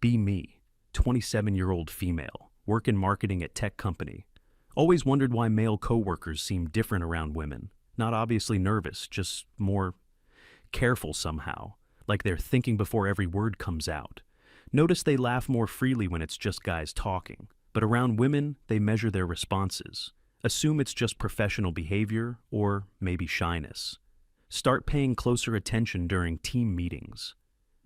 Be me, 27-year-old female, work in marketing at tech company. Always wondered why male coworkers seem different around women. Not obviously nervous, just more careful somehow, like they're thinking before every word comes out. Notice they laugh more freely when it's just guys talking, but around women, they measure their responses. Assume it's just professional behavior or maybe shyness. Start paying closer attention during team meetings.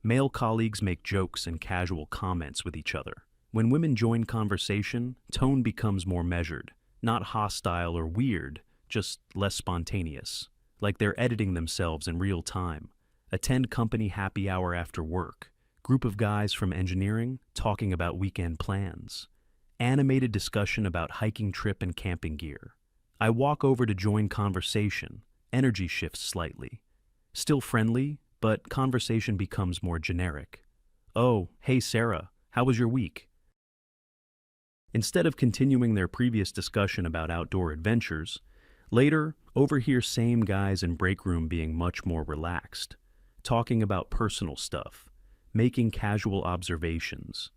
Male colleagues make jokes and casual comments with each other. When women join conversation, tone becomes more measured, not hostile or weird, just less spontaneous, like they're editing themselves in real time. Attend company happy hour after work. Group of guys from engineering talking about weekend plans. Animated discussion about hiking trip and camping gear. I walk over to join conversation. Energy shifts slightly. Still friendly, but conversation becomes more generic. Oh, hey Sarah, how was your week? Instead of continuing their previous discussion about outdoor adventures, later overhear same guys in break room being much more relaxed, talking about personal stuff, making casual observations.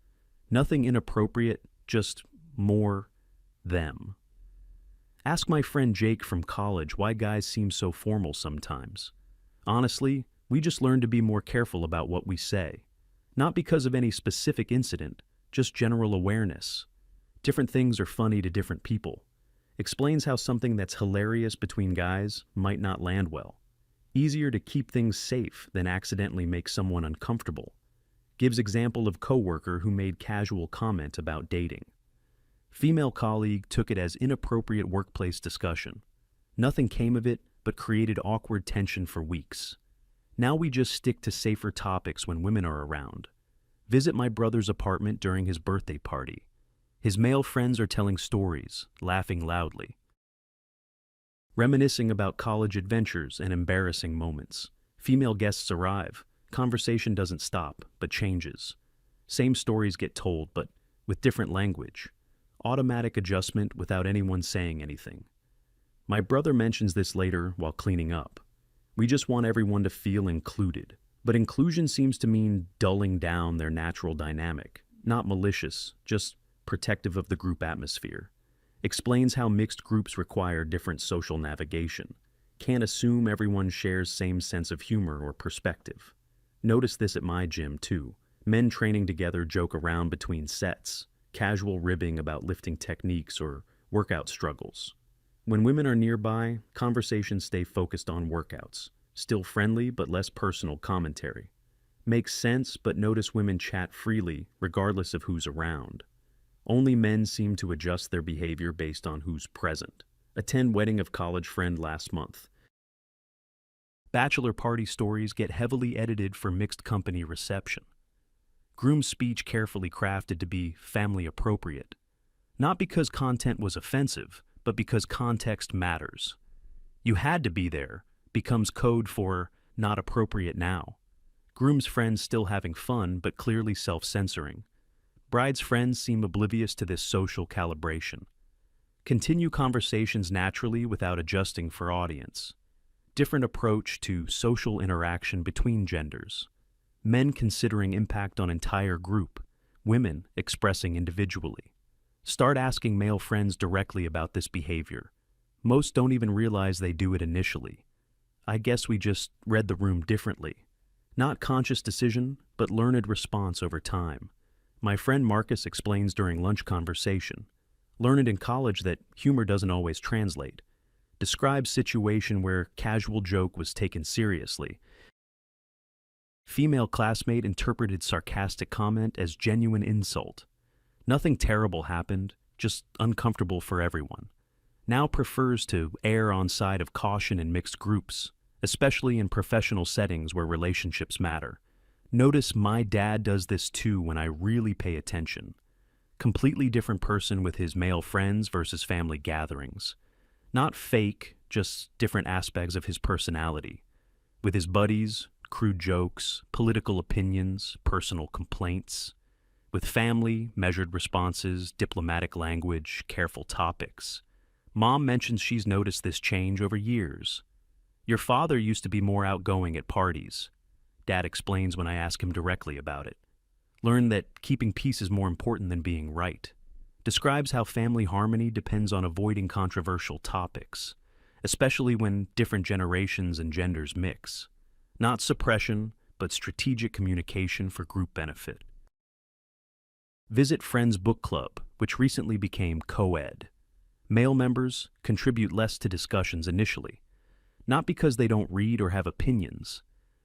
Nothing inappropriate, just more them. Ask my friend Jake from college why guys seem so formal sometimes. Honestly, we just learned to be more careful about what we say. Not because of any specific incident, just general awareness. Different things are funny to different people. Explains how something that's hilarious between guys might not land well. Easier to keep things safe than accidentally make someone uncomfortable. Gives example of coworker who made casual comment about dating. Female colleague took it as inappropriate workplace discussion. Nothing came of it, but created awkward tension for weeks. Now we just stick to safer topics when women are around. Visit my brother's apartment during his birthday party. His male friends are telling stories, laughing loudly. Reminiscing about college adventures and embarrassing moments. Female guests arrive. Conversation doesn't stop, but changes. Same stories get told, but with different language. Automatic adjustment without anyone saying anything. My brother mentions this later while cleaning up. We just want everyone to feel included. But inclusion seems to mean dulling down their natural dynamic. Not malicious, just protective of the group atmosphere. Explains how mixed groups require different social navigation. Can't assume everyone shares same sense of humor or perspective. Notice this at my gym too. Men training together joke around between sets. Casual ribbing about lifting techniques or workout struggles. When women are nearby, conversations stay focused on workouts. Still friendly but less personal commentary. Makes sense, but notice women chat freely regardless of who's around. Only men seem to adjust their behavior based on who's present. Attend wedding of college friend last month. Bachelor party stories get heavily edited for mixed company reception. Groom's speech carefully crafted to be family appropriate. Not because content was offensive, but because context matters. You had to be there becomes code for not appropriate now. Groom's friends still having fun, but clearly self-censoring. Bride's friends seem oblivious to this social calibration. Continue conversations naturally without adjusting for audience. Different approach to social interaction between genders. Men considering impact on entire group, women expressing individually. Start asking male friends directly about this behavior. Most don't even realize they do it initially. I guess we just read the room differently. Not conscious decision, but learned response over time. My friend Marcus explains during lunch conversation. Learned in college that humor doesn't always translate. Describes situation where casual joke was taken seriously. Female classmate interpreted sarcastic comment as genuine insult. Nothing terrible happened, just uncomfortable for everyone. Now prefers to err on side of caution in mixed groups, especially in professional settings where relationships matter. Notice my dad does this too when I really pay attention. Completely different person with his male friends versus family gatherings. Not fake, just different aspects of his personality. With his buddies, crude jokes, political opinions, personal complaints. With family, measured responses, diplomatic language, careful topics. Mom mentions she's noticed this change over years. Your father used to be more outgoing at parties. Dad explains when I ask him directly about it. Learn that keeping peace is more important than being right. Describes how family harmony depends on avoiding controversial topics, especially when different generations and genders mix. Not suppression, but strategic communication for group benefit. Visit Friends Book Club, which recently became co-ed. Male members contribute less to discussions initially, not because they don't read or have opinions,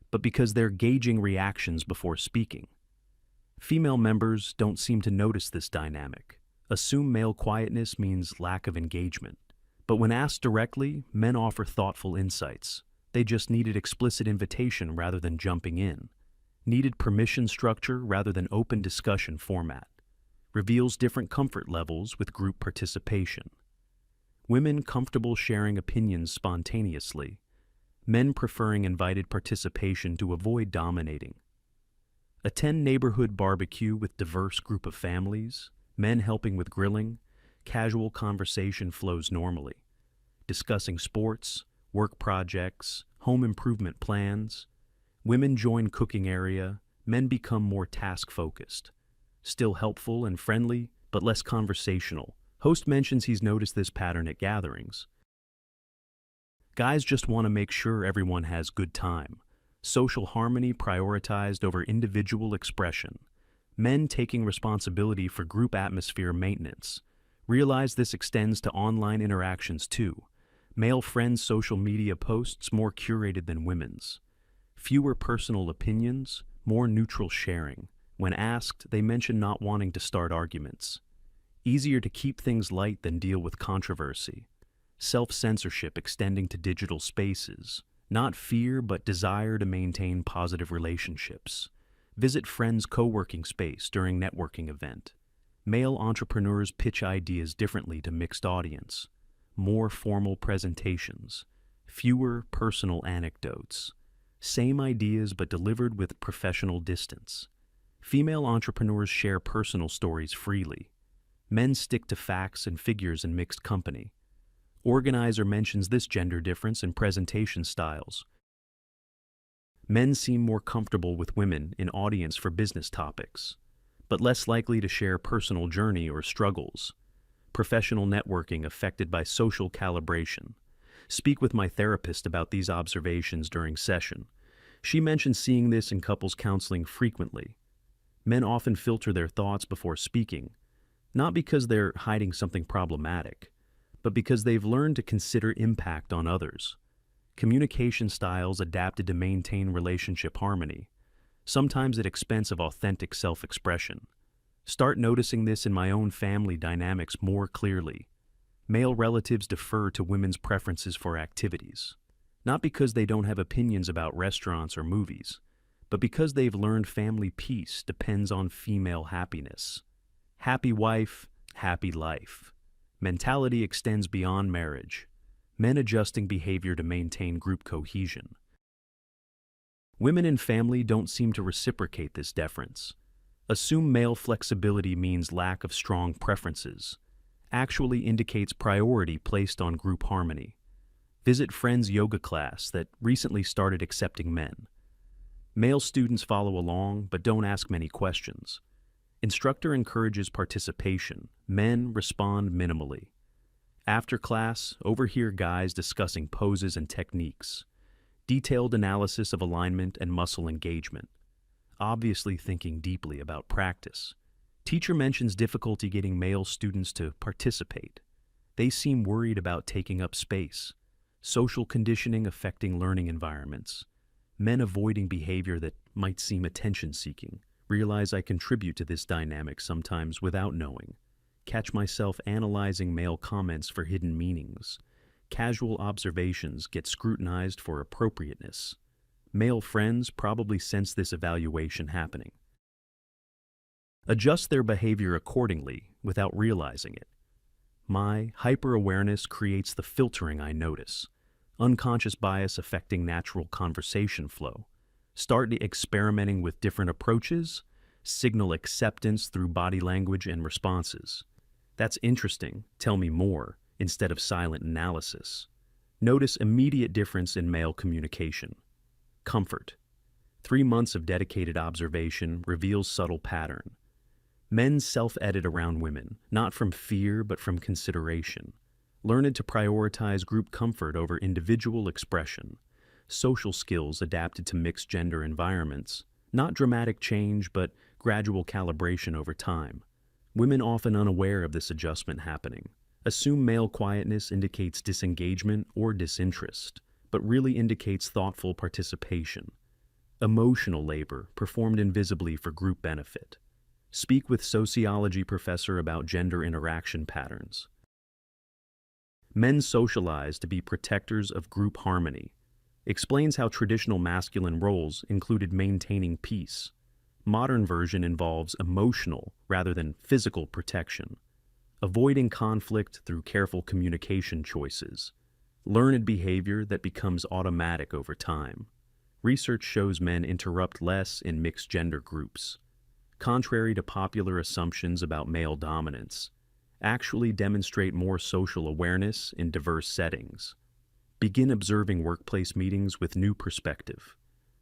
but because they're gauging reactions before speaking. Female members don't seem to notice this dynamic. Assume male quietness means lack of engagement. But when asked directly, men offer thoughtful insights. They just needed explicit invitation rather than jumping in. Needed permission structure rather than open discussion format. Reveals different comfort levels with group participation. Women comfortable sharing opinions spontaneously. Men preferring invited participation to avoid dominating. Attend neighborhood barbecue with diverse group of families. Men helping with grilling. Casual conversation flows normally. Discussing sports, work projects, home improvement plans. Women join cooking area. Men become more task-focused. Still helpful and friendly, but less conversational. Host mentions he's noticed this pattern at gatherings. Guys just want to make sure everyone has good time. Social harmony prioritized over individual expression. Men taking responsibility for group atmosphere maintenance. Realize this extends to online interactions too. Male friends' social media posts more curated than women's. Fewer personal opinions, more neutral sharing. When asked, they mention not wanting to start arguments. Easier to keep things light than deal with controversy. Self-censorship extending to digital spaces. Not fear, but desire to maintain positive relationships. Visit friends' co-working space during networking event. Male entrepreneurs pitch ideas differently to mixed audience. More formal presentations. Fewer personal anecdotes. Same ideas but delivered with professional distance. Female entrepreneurs share personal stories freely. Men stick to facts and figures in mixed company. Organizer mentions this gender difference in presentation styles. Men seem more comfortable with women in audience for business topics, but less likely to share personal journey or struggles. Professional networking affected by social calibration. Speak with my therapist about these observations during session. She mentioned seeing this in couples counseling frequently. Men often filter their thoughts before speaking, not because they're hiding something problematic, but because they've learned to consider impact on others. Communication styles adapted to maintain relationship harmony, sometimes at expense of authentic self-expression. Start noticing this in my own family dynamics more clearly. Male relatives defer to women's preferences for activities, not because they don't have opinions about restaurants or movies, but because they've learned family peace depends on female happiness. Happy wife, happy life. Mentality extends beyond marriage. Men adjusting behavior to maintain group cohesion. Women in family don't seem to reciprocate this deference. Assume male flexibility means lack of strong preferences. Actually indicates priority placed on group harmony. Visit friends' yoga class that recently started accepting men. Male students follow along but don't ask many questions. Instructor encourages participation. Men respond minimally. After class, overhear guys discussing poses and techniques. Detailed analysis of alignment and muscle engagement. Obviously thinking deeply about practice. Teacher mentions difficulty getting male students to participate. They seem worried about taking up space. Social conditioning affecting learning environments. Men avoiding behavior that might seem attention-seeking. Realize I contribute to this dynamic sometimes without knowing. Catch myself analyzing male comments for hidden meanings. Casual observations get scrutinized for appropriateness. Male friends probably sense this evaluation happening. Adjust their behavior accordingly without realizing it. My hyper-awareness creates the filtering I notice. Unconscious bias affecting natural conversation flow. Start experimenting with different approaches. Signal acceptance through body language and responses. That's interesting, tell me more, instead of silent analysis. Notice immediate difference in male communication. Comfort. 3 months of dedicated observation reveals subtle pattern. Men self-edit around women, not from fear but from consideration. Learned to prioritize group comfort over individual expression. Social skills adapted to mixed-gender environments. Not dramatic change, but gradual calibration over time. Women often unaware of this adjustment happening. Assume male quietness indicates disengagement or disinterest, but really indicates thoughtful participation. Emotional labor performed invisibly for group benefit. Speak with sociology professor about gender interaction patterns. Men socialize to be protectors of group harmony. Explains how traditional masculine roles included maintaining peace. Modern version involves emotional rather than physical protection. Avoiding conflict through careful communication choices. Learned behavior that becomes automatic over time. Research shows men interrupt less in mixed gender groups. Contrary to popular assumptions about male dominance, actually demonstrate more social awareness in diverse settings. Begin observing workplace meetings with new perspective.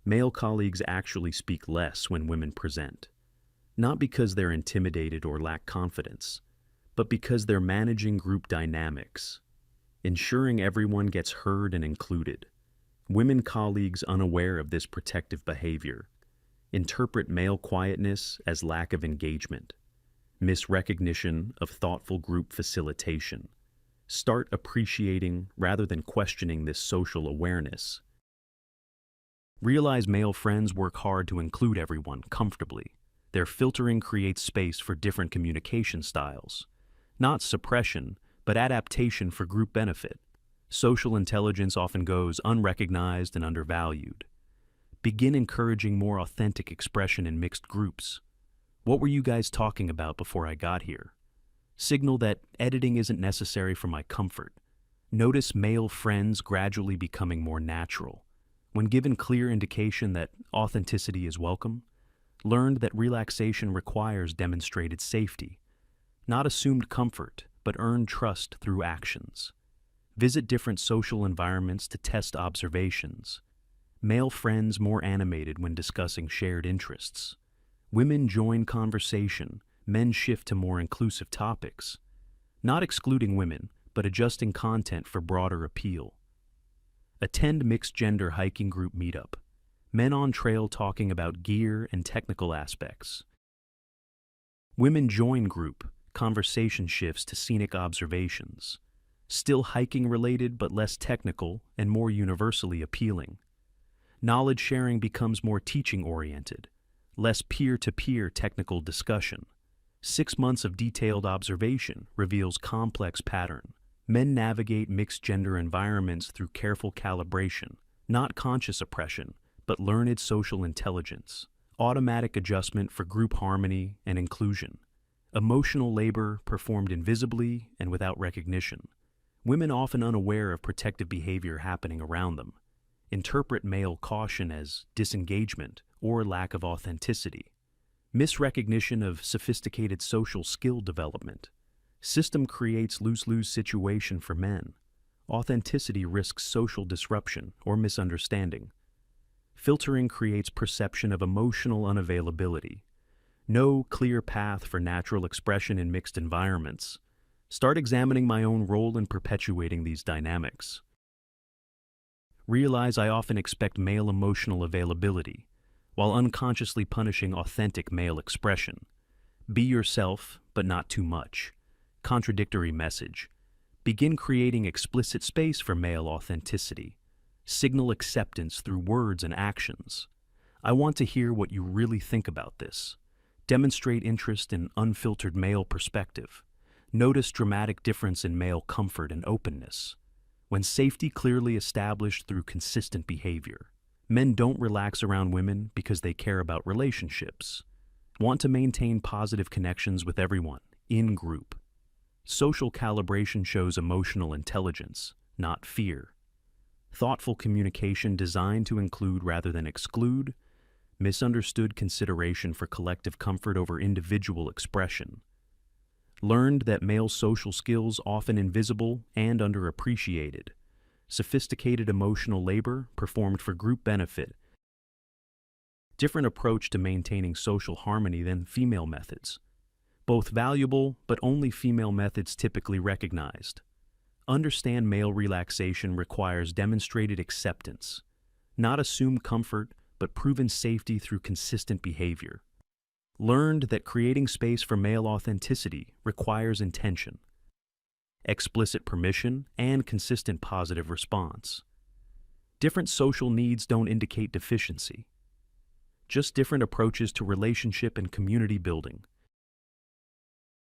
Male colleagues actually speak less when women present. Not because they're intimidated or lack confidence, but because they're managing group dynamics, ensuring everyone gets heard and included. Women colleagues unaware of this protective behavior interpret male quietness as lack of engagement, misrecognition of thoughtful group facilitation. Start appreciating rather than questioning this social awareness. Realize male friends work hard to include everyone comfortably. Their filtering creates space for different communication styles. Not suppression, but adaptation for group benefit. Social intelligence often goes unrecognized and undervalued. Begin encouraging more authentic expression in mixed groups. What were you guys talking about before I got here? Signal that editing isn't necessary for my comfort. Notice male friends gradually becoming more natural. When given clear indication that authenticity is welcome, learned that relaxation requires demonstrated safety. Not assumed comfort, but earned trust through actions. Visit different social environments to test observations. Male friends more animated when discussing shared interests. Women join conversation, men shift to more inclusive topics. Not excluding women, but adjusting content for broader appeal. Attend mixed-gender hiking group meetup. Men on trail talking about gear and technical aspects. Women join group, conversation shifts to scenic observations. Still hiking related but less technical and more universally appealing. Knowledge sharing becomes more teaching oriented, less peer-to-peer technical discussion. 6 months of detailed observation reveals complex pattern. Men navigate mixed gender environments through careful calibration, not conscious oppression, but learned social intelligence. Automatic adjustment for group harmony and inclusion. Emotional labor performed invisibly and without recognition. Women often unaware of protective behavior happening around them. Interpret male caution as disengagement or lack of authenticity. Misrecognition of sophisticated social skill development. System creates lose-lose situation for men. Authenticity risks social disruption or misunderstanding. Filtering creates perception of emotional unavailability. No clear path for natural expression in mixed environments. Start examining my own role in perpetuating these dynamics. Realize I often expect male emotional availability, while unconsciously punishing authentic male expression. Be yourself, but not too much. Contradictory message. Begin creating explicit space for male authenticity. Signal acceptance through words and actions. I want to hear what you really think about this. Demonstrate interest in unfiltered male perspective. Notice dramatic difference in male comfort and openness. When safety clearly established through consistent behavior. Men don't relax around women because they care about relationships. Want to maintain positive connections with everyone, in group. Social calibration shows emotional intelligence, not fear. Thoughtful communication designed to include rather than exclude. Misunderstood consideration for collective comfort over individual expression. Learned that male social skills often invisible and underappreciated. Sophisticated emotional labor performed for group benefit Different approach to maintaining social harmony than female methods. Both valuable, but only female methods typically recognized. Understand male relaxation requires demonstrated acceptance, not assumed comfort, but proven safety through consistent behavior. Learned that creating space for male authenticity requires intention, explicit permission, and consistent positive response. Different social needs don't indicate deficiency, just different approaches to relationship and community building.